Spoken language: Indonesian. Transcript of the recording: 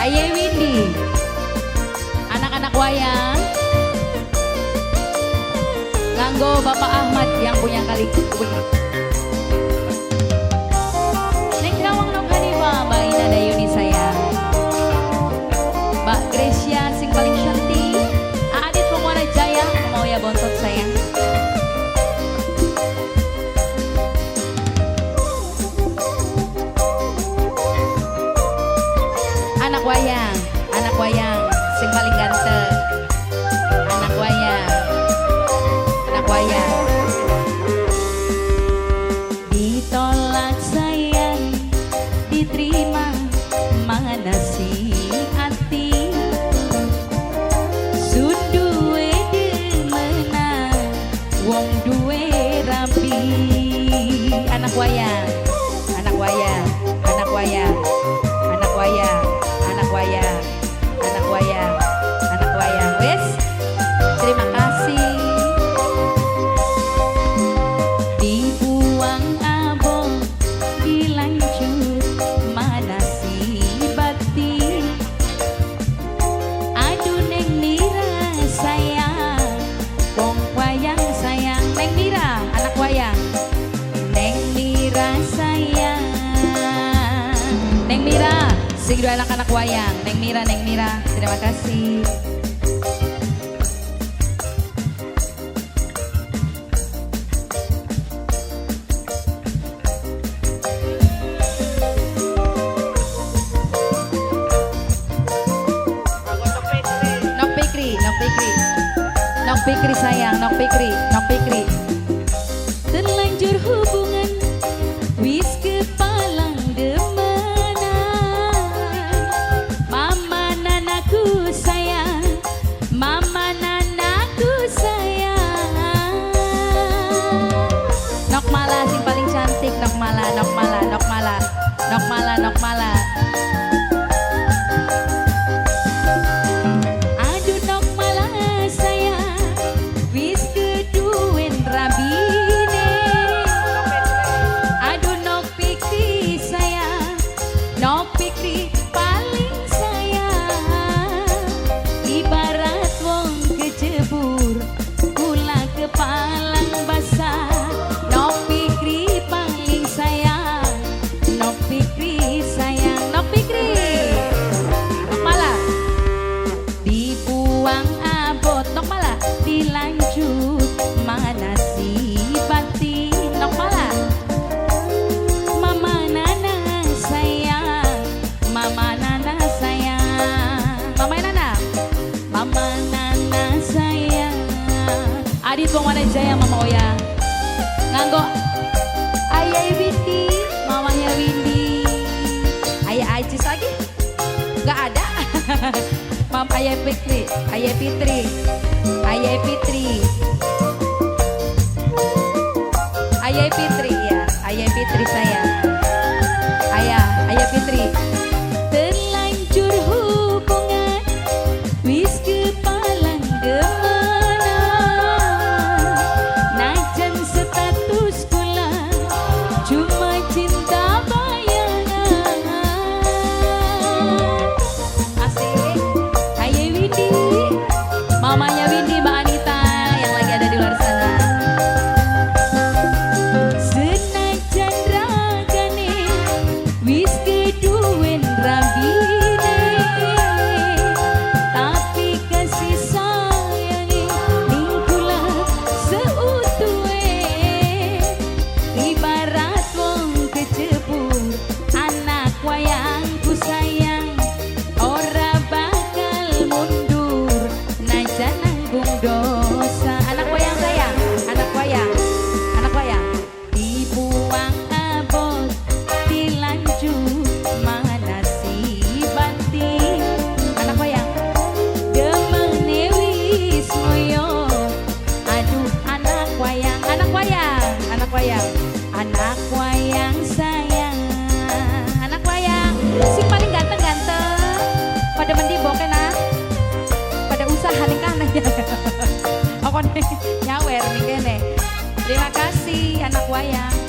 Aye Windy, anak-anak wayang, nganggo Bapak Ahmad yang punya kali begitu. Neng Rawang Nong Hanifa, Mbak Ina Dayuni sayang, Mbak Gracia sing paling cantik, Adit Pemuara Jaya, mau ya bontot sayang. Anak wayang, sing paling ganteng. Anak wayang. Ditolak sayang, diterima mana si hati. Suduwe demenan, wong duwe rapi. Anak wayang. Wes, terima kasih. Dibuang abong, dilanjut mana si bakti. Aduh Neng Mira sayang, wong wayang sayang. Neng Mira, anak wayang. Neng Mira sayang. Neng Mira, sing dua anak-anak wayang. Neng Mira, terima kasih. Nok Fikri sayang, Nok Fikri. Terlanjur hubungan, wis kepalang demenan. Mama nanaku sayang. Nok Mala sing paling cantik, Nok Mala. Adit Pemuara Jaya, Mama Oya nganggo Ayah Windy, mamanya Windy. Ayah Ajis lagi gak ada. Mam Ayah Fitri Ayah Fitri saya. Ayah Fitri. Terlanjur hubungan, wis kepalang demenan. Najan status kula cuma cinta bayangan. Asik. Ayah Windy, mamanya Windy, Mbak Anita yang lagi ada di luar sana. Anak wayang sayang, anak wayang si paling ganteng-ganteng. Pada mendibok nah, pada usaha nih kan aku nih nyawer nih kene. Terima kasih anak wayang.